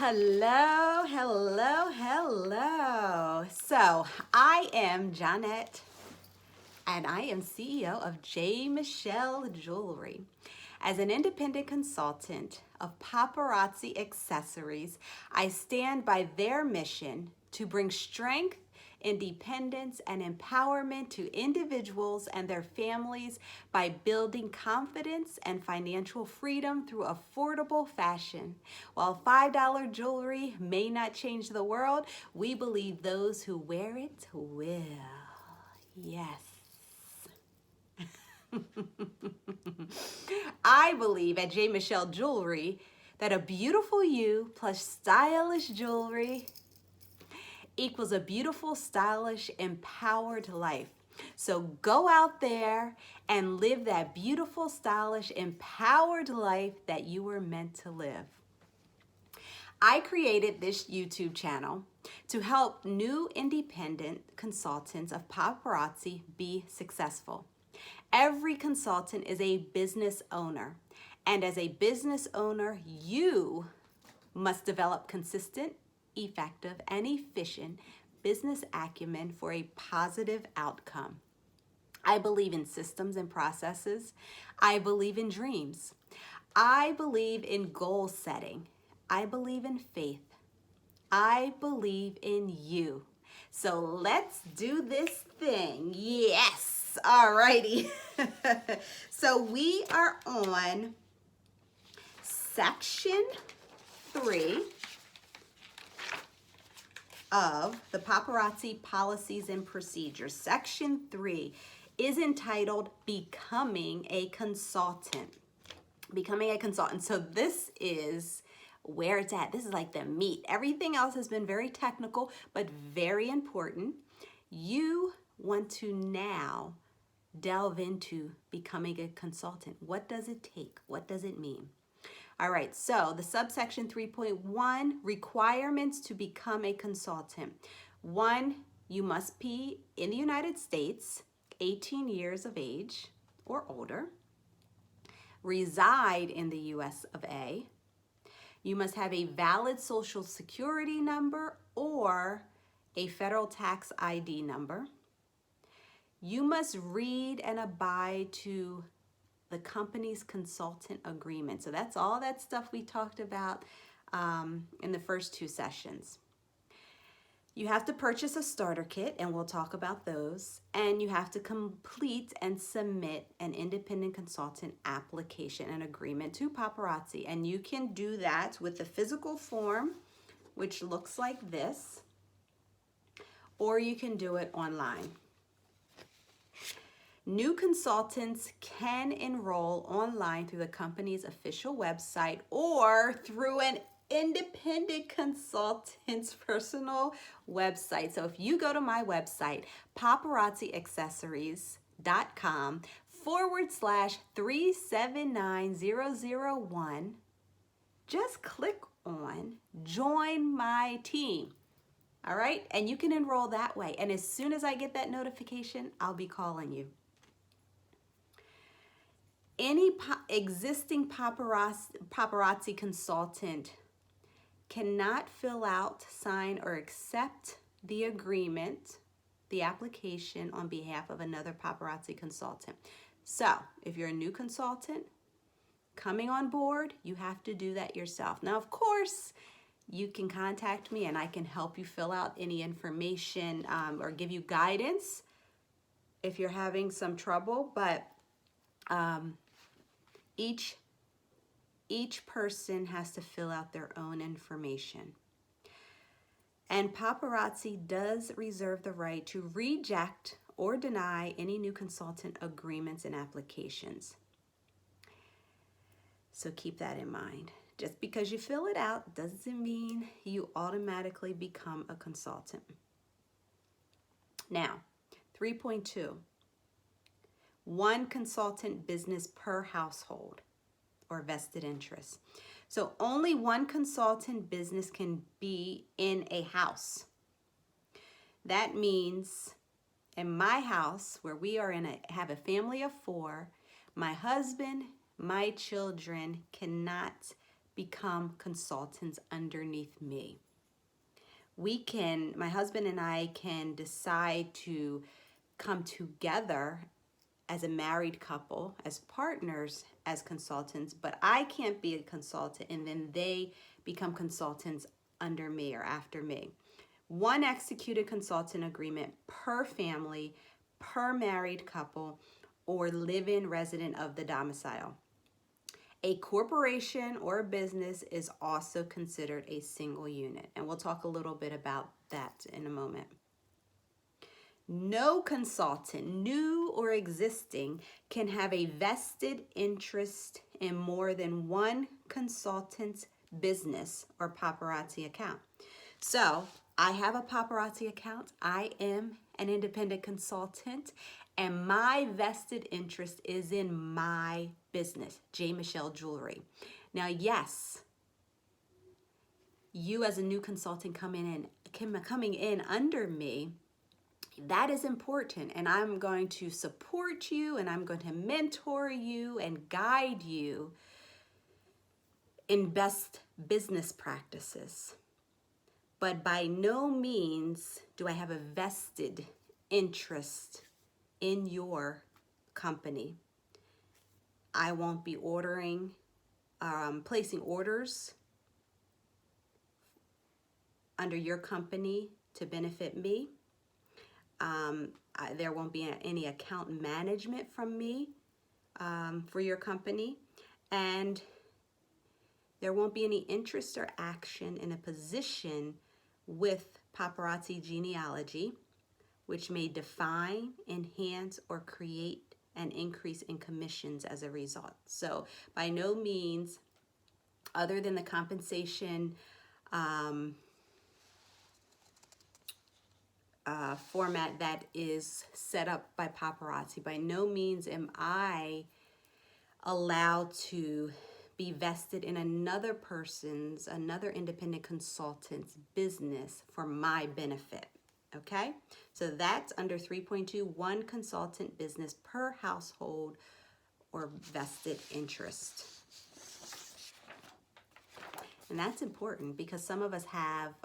Hello, hello, hello. So I am Jonette and I am CEO of J. Michelle Jewelry. As an independent consultant of Paparazzi Accessories, I stand by their mission to bring strength, independence, and empowerment to individuals and their families by building confidence and financial freedom through affordable fashion. While $5 jewelry may not change the world, we believe those who wear it will. Yes. I believe at J. Michelle Jewelry that a beautiful you plus stylish jewelry equals a beautiful, stylish, empowered life. So go out there and live that beautiful, stylish, empowered life that you were meant to live. I created this YouTube channel to help new independent consultants of paparazzi be successful. Every consultant is a business owner, and as a business owner, you must develop consistent, effective, and efficient business acumen for a positive outcome. I believe in systems and processes. I believe in dreams. I believe in goal setting. I believe in faith. I believe in you. So let's do this thing. Yes. Alrighty. So we are on section 3 of the Paparazzi Policies and Procedures. Section 3 is entitled Becoming a Consultant. Becoming a consultant. So this is where it's at. This is like the meat. Everything else has been very technical, but very important. You want to now delve into becoming a consultant. What does it take? What does it mean? All right, so the subsection 3.1, requirements to become a consultant. 1, you must be in the United States, 18 years of age or older, reside in the US of A. You must have a valid social security number or a federal tax ID number. You must read and abide to the company's consultant agreement. So that's all that stuff we talked about in the first 2 sessions. You have to purchase a starter kit, and we'll talk about those. And you have to complete and submit an independent consultant application and agreement to Paparazzi. And you can do that with the physical form, which looks like this, or you can do it online. New consultants can enroll online through the company's official website or through an independent consultant's personal website. So if you go to my website, paparazziaccessories.com/379001, just click on Join My Team. All right, and you can enroll that way. And as soon as I get that notification, I'll be calling you. Any existing paparazzi consultant cannot fill out, sign, or accept the agreement, the application on behalf of another paparazzi consultant. So if you're a new consultant coming on board, you have to do that yourself. Now, of course, you can contact me and I can help you fill out any information or give you guidance if you're having some trouble, but each person has to fill out their own information. And Paparazzi does reserve the right to reject or deny any new consultant agreements and applications. So keep that in mind. Just because you fill it out doesn't mean you automatically become a consultant. Now, 3.2. 1 consultant business per household or vested interest. So only 1 consultant business can be in a house. That means in my house, where we are have a family of 4, my husband, my children cannot become consultants underneath me. My husband and I can decide to come together as a married couple, as partners, as consultants, but I can't be a consultant and then they become consultants under me or after me. One executed consultant agreement per family, per married couple, or live-in resident of the domicile. A corporation or a business is also considered a single unit, and we'll talk a little bit about that in a moment. No consultant, new or existing, can have a vested interest in more than one consultant's business or paparazzi account. So I have a paparazzi account. I am an independent consultant, and my vested interest is in my business, J. Michelle Jewelry. Now, yes, you as a new consultant coming in under me, that is important, and I'm going to support you, and I'm going to mentor you and guide you in best business practices. But by no means do I have a vested interest in your company. I won't be placing orders under your company to benefit me. There won't be any account management from me for your company, and there won't be any interest or action in a position with Paparazzi genealogy, which may define, enhance, or create an increase in commissions as a result. So by no means, other than the compensation format that is set up by Paparazzi, by no means am I allowed to be vested in another independent consultant's business for my benefit. Okay, so that's under 3.2, one consultant business per household or vested interest. And that's important because some of us have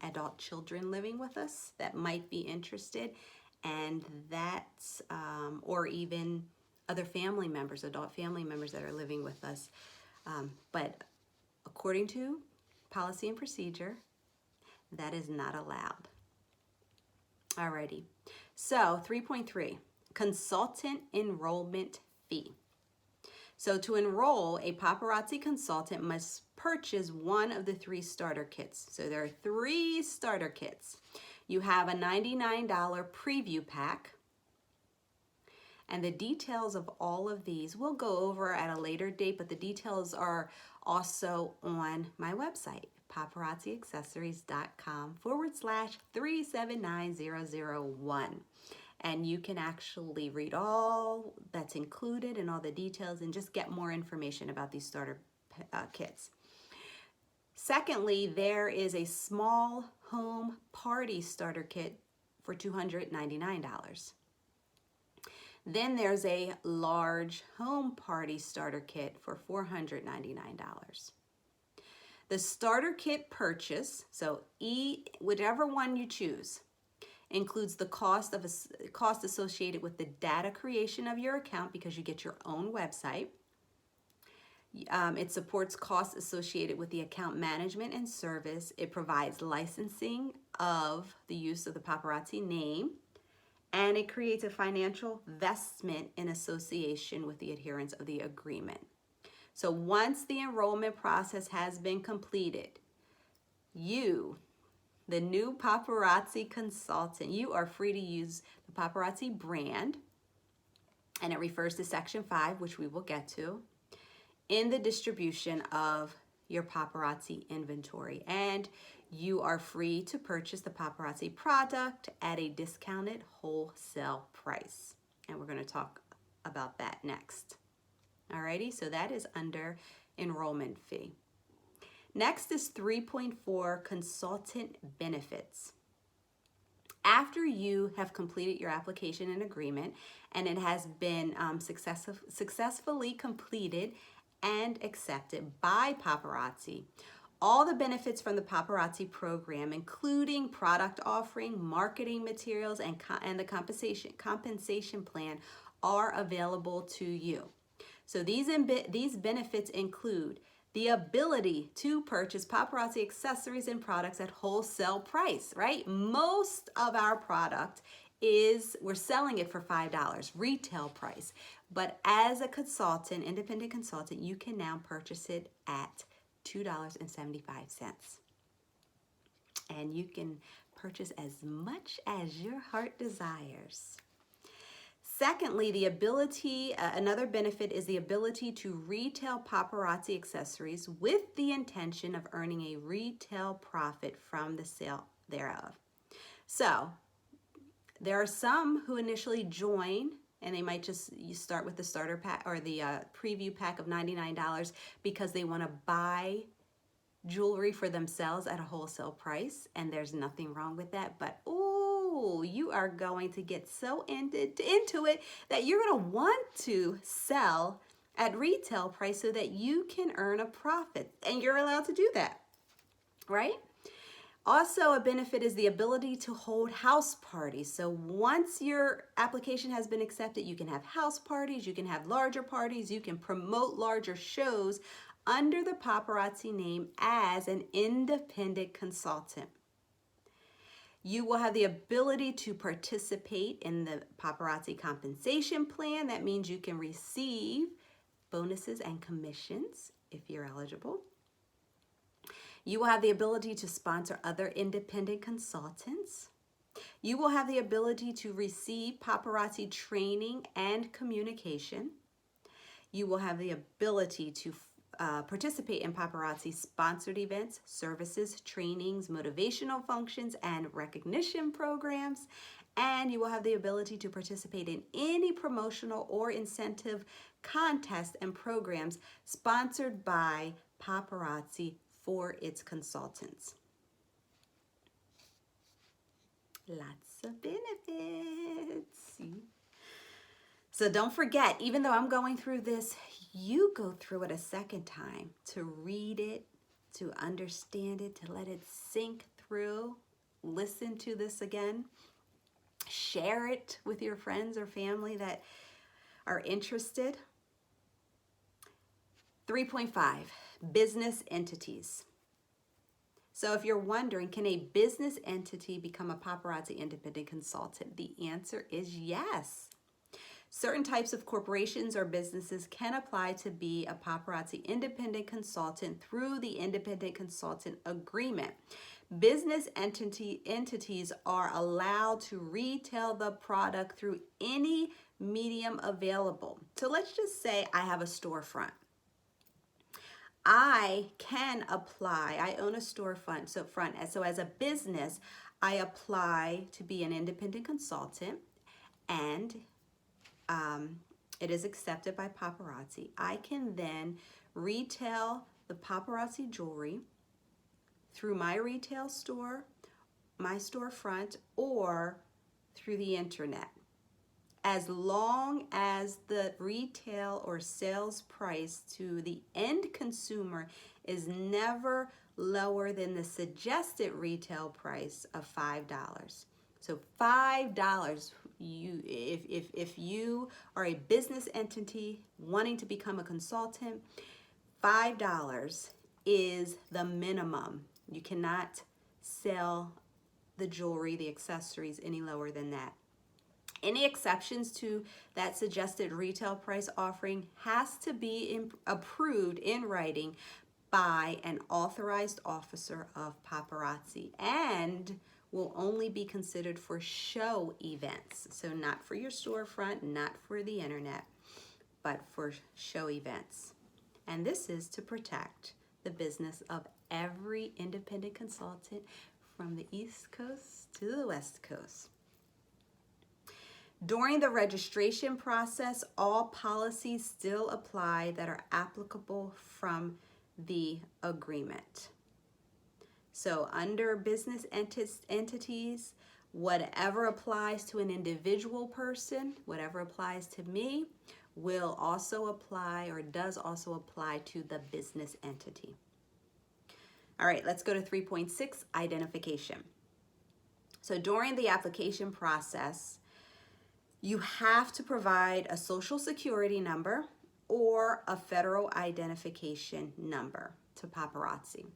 adult children living with us that might be interested, and that's, or even other family members, adult family members that are living with us. But according to policy and procedure, that is not allowed. Alrighty, so 3.3, consultant enrollment fee. So to enroll, a Paparazzi consultant must purchase one of the 3 starter kits. So there are 3 starter kits. You have a $99 preview pack, and the details of all of these we'll go over at a later date, but the details are also on my website, paparazziaccessories.com/379001. And you can actually read all that's included and all the details and just get more information about these starter kits. Secondly, there is a small home party starter kit for $299. Then there's a large home party starter kit for $499. The starter kit purchase, so whichever one you choose, includes the cost associated with the data creation of your account because you get your own website. It supports costs associated with the account management and service. It provides licensing of the use of the Paparazzi name, and it creates a financial investment in association with the adherence of the agreement. So once the enrollment process has been completed, you, the new Paparazzi consultant, you are free to use the Paparazzi brand, and it refers to Section 5, which we will get to, in the distribution of your Paparazzi inventory. And you are free to purchase the Paparazzi product at a discounted wholesale price. And we're going to talk about that next. Alrighty, so that is under enrollment fee. Next is 3.4, consultant benefits. After you have completed your application and agreement and it has been successfully completed and accepted by Paparazzi. All the benefits from the Paparazzi program, including product offering, marketing materials, and the compensation plan, are available to you. So these benefits include the ability to purchase Paparazzi accessories and products at wholesale price, right? Most of our product we're selling it for $5 retail price, but as a consultant, independent consultant, you can now purchase it at $2.75, and you can purchase as much as your heart desires. Secondly, another benefit is the ability to retail Paparazzi accessories with the intention of earning a retail profit from the sale thereof. So there are some who initially join, and they might you start with the starter pack or the preview pack of $99 because they want to buy jewelry for themselves at a wholesale price, and there's nothing wrong with that. But you are going to get so into it that you're going to want to sell at retail price so that you can earn a profit, and you're allowed to do that, right? Also, a benefit is the ability to hold house parties. So once your application has been accepted, you can have house parties, you can have larger parties, you can promote larger shows under the Paparazzi name as an independent consultant. You will have the ability to participate in the Paparazzi compensation plan. That means you can receive bonuses and commissions if you're eligible. You will have the ability to sponsor other independent consultants. You will have the ability to receive Paparazzi training and communication. You will have the ability to participate in Paparazzi sponsored events, services, trainings, motivational functions, and recognition programs. And you will have the ability to participate in any promotional or incentive contests and programs sponsored by Paparazzi for its consultants. Lots of benefits. So don't forget, even though I'm going through this, you go through it a second time to read it, to understand it, to let it sink through. Listen to this again. Share it with your friends or family that are interested. 3.5, business entities. So if you're wondering, can a business entity become a Paparazzi independent consultant? The answer is yes. Certain types of corporations or businesses can apply to be a Paparazzi independent consultant through the independent consultant agreement. Business entities are allowed to retail the product through any medium available. So let's just say I have a storefront. I can apply, I own a storefront, so as a business, I apply to be an independent consultant, and it is accepted by Paparazzi. I can then retail the Paparazzi jewelry through my retail store, my storefront, or through the internet, as long as the retail or sales price to the end consumer is never lower than the suggested retail price of $5. So $5, if you are a business entity wanting to become a consultant, $5 is the minimum. You cannot sell the jewelry, the accessories, any lower than that. Any exceptions to that suggested retail price offering has to be approved in writing by an authorized officer of Paparazzi and will only be considered for show events. So not for your storefront, not for the internet, but for show events. And this is to protect the business of every independent consultant from the East Coast to the West Coast. During the registration process, all policies still apply that are applicable from the agreement. So under business entities, whatever applies to an individual person, whatever applies to me, will also apply or does also apply to the business entity. All right, let's go to 3.6, identification. So during the application process, you have to provide a social security number or a federal identification number to Paparazzi.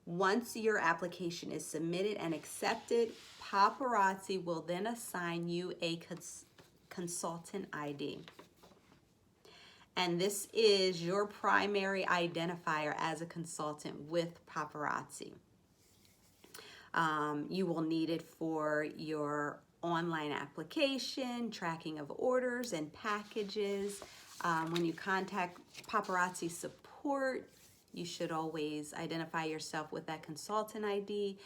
Once your application is submitted and accepted, Paparazzi will then assign you a consultant ID. And this is your primary identifier as a consultant with Paparazzi. You will need it for your online application, tracking of orders and packages. When you contact Paparazzi support, you should always identify yourself with that consultant ID.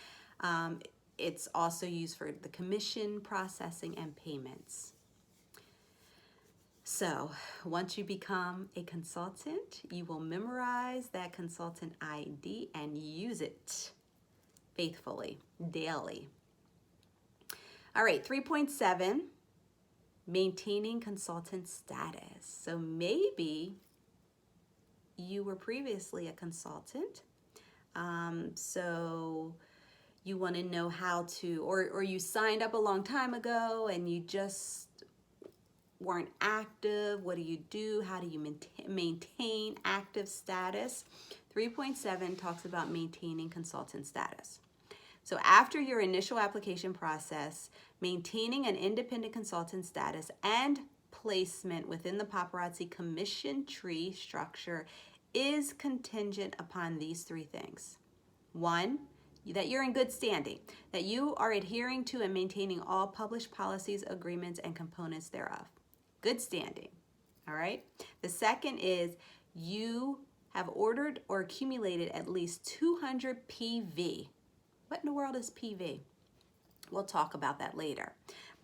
It's also used for the commission processing and payments. So once you become a consultant, you will memorize that consultant ID and use it faithfully, daily. All right, 3.7, maintaining consultant status. So maybe you were previously a consultant, so you want to know how to, or you signed up a long time ago and you just weren't active. What do you do? How do you maintain active status? 3.7 talks about maintaining consultant status. So after your initial application process, maintaining an independent consultant status and placement within the Paparazzi commission tree structure is contingent upon these three things. One, that you're in good standing, that you are adhering to and maintaining all published policies, agreements, and components thereof. Good standing, all right? The second is you have ordered or accumulated at least 200 PV. What in the world is PV? We'll talk about that later.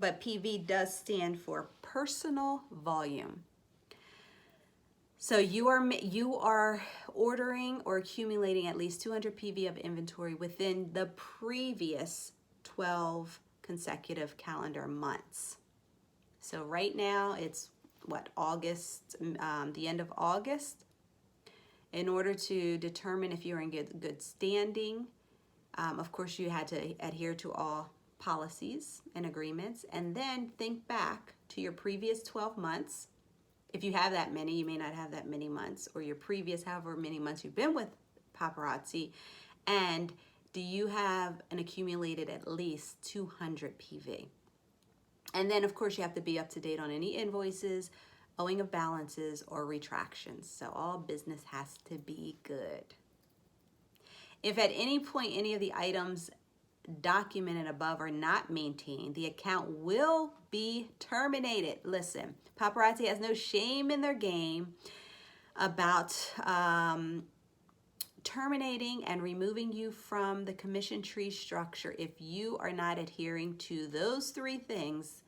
But PV does stand for personal volume. So you are ordering or accumulating at least 200 PV of inventory within the previous 12 consecutive calendar months. So right now it's what, August, the end of August. In order to determine if you're in good standing, of course, you had to adhere to all policies and agreements, and then think back to your previous 12 months. If you have that many, you may not have that many months, or your previous however many months you've been with Paparazzi, and do you have an accumulated at least 200 PV? And then, of course, you have to be up to date on any invoices, owing of balances, or retractions. So all business has to be good. If at any point any of the items documented above are not maintained, the account will be terminated. Listen, Paparazzi has no shame in their game about terminating and removing you from the commission tree structure if you are not adhering to those three things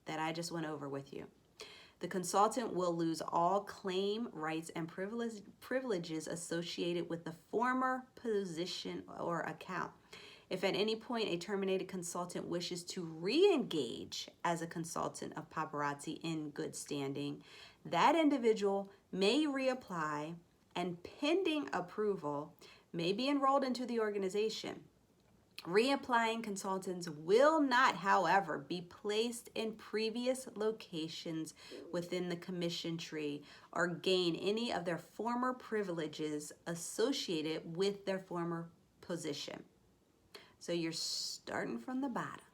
that I just went over with you. The consultant will lose all claim, rights, and privileges associated with the former position or account. If at any point a terminated consultant wishes to re-engage as a consultant of Paparazzi in good standing, that individual may reapply and, pending approval, may be enrolled into the organization. Reapplying consultants will not, however, be placed in previous locations within the commission tree or gain any of their former privileges associated with their former position. So you're starting from the bottom,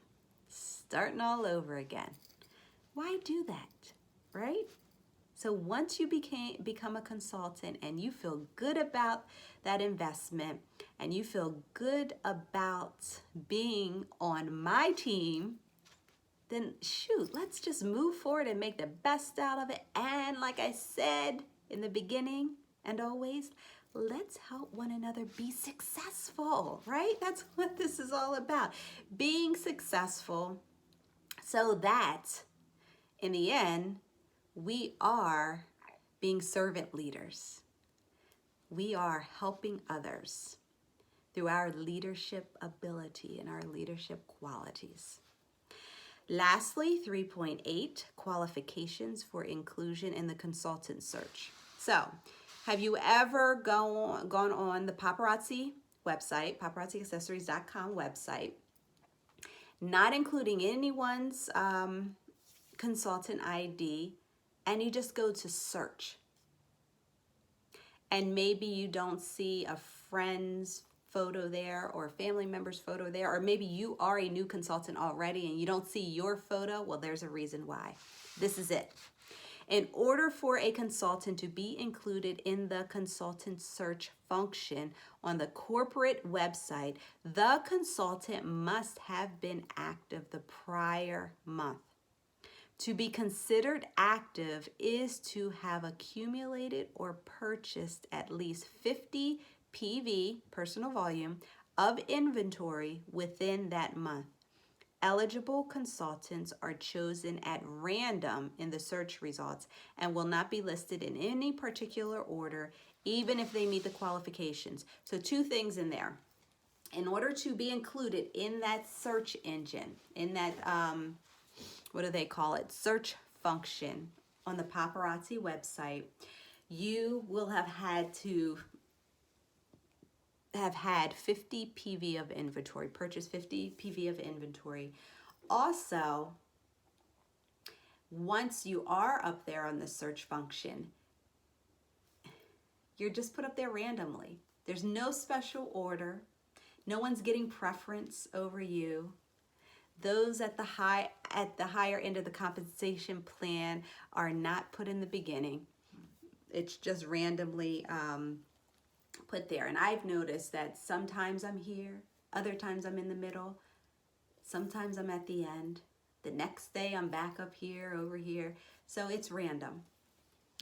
starting all over again. Why do that, right? So once you become a consultant and you feel good about that investment and you feel good about being on my team, then shoot, let's just move forward and make the best out of it. And like I said in the beginning and always, let's help one another be successful, right? That's what this is all about. Being successful so that in the end, we are being servant leaders. We are helping others through our leadership ability and our leadership qualities. Lastly, 3.8, qualifications for inclusion in the consultant search. So, have you ever gone on the Paparazzi website, paparazziaccessories.com website, not including anyone's consultant ID, and you just go to search? And maybe you don't see a friend's photo there or a family member's photo there, or maybe you are a new consultant already and you don't see your photo. Well, there's a reason why. This is it. In order for a consultant to be included in the consultant search function on the corporate website, the consultant must have been active the prior month. To be considered active is to have accumulated or purchased at least 50 PV, personal volume, of inventory within that month. Eligible consultants are chosen at random in the search results and will not be listed in any particular order, even if they meet the qualifications. So 2 things in there. In order to be included in that search engine, in that what do they call it, search function on the Paparazzi website, you will have had to have had 50 PV of inventory, purchase 50 PV of inventory. Also, once you are up there on the search function, you're just put up there randomly. There's no special order. No one's getting preference over you. Those at the higher end of the compensation plan are not put in the beginning. It's just randomly put there. And I've noticed that sometimes I'm here, other times I'm in the middle, sometimes I'm at the end. The next day I'm back up here, over here. So it's random.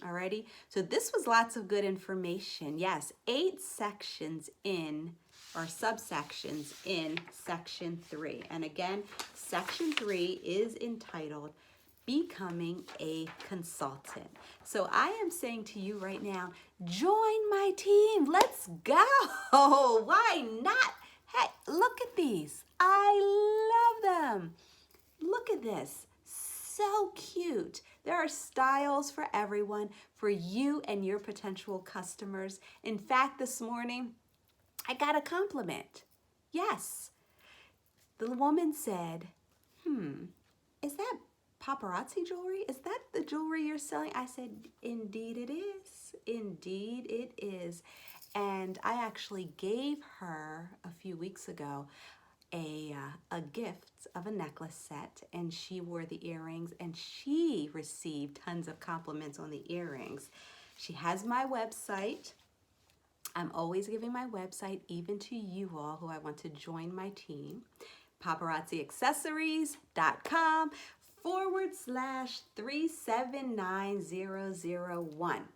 Alrighty, so this was lots of good information. Yes, 8 sections in, or subsections in section 3. And again, section 3 is entitled Becoming a Consultant. So I am saying to you right now, join my team. Let's go. Why not? Hey, look at these. I love them. Look at this. So cute. There are styles for everyone, for you and your potential customers. In fact, this morning, I got a compliment. Yes. The woman said, is that paparazzi jewelry? Is that the jewelry you're selling? I said, indeed it is. Indeed it is. And I actually gave her a few weeks ago a gift of a necklace set, and she wore the earrings, and she received tons of compliments on the earrings. She has my website. I'm always giving my website even to you all who I want to join my team. paparazziaccessories.com/379001.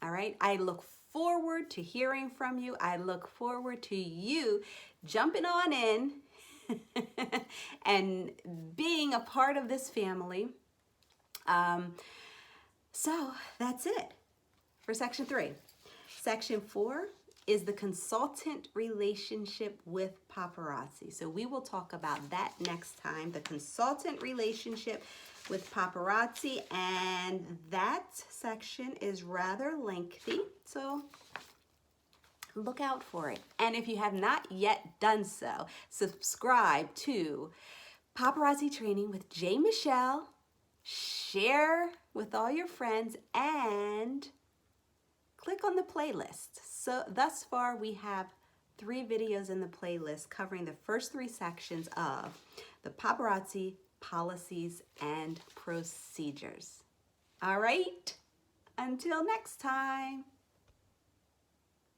All right, I look forward to hearing from you. I look forward to you jumping on in and being a part of this family. So that's it for section 3. Section 4 is the consultant relationship with paparazzi. So we will talk about that next time, the consultant relationship with paparazzi, and that section is rather lengthy, so look out for it. And if you have not yet done so, subscribe to Paparazzi Training with J. Michelle, share with all your friends, and click on the playlist. So thus far we have 3 videos in the playlist covering the first 3 sections of the paparazzi policies and procedures. All right, until next time.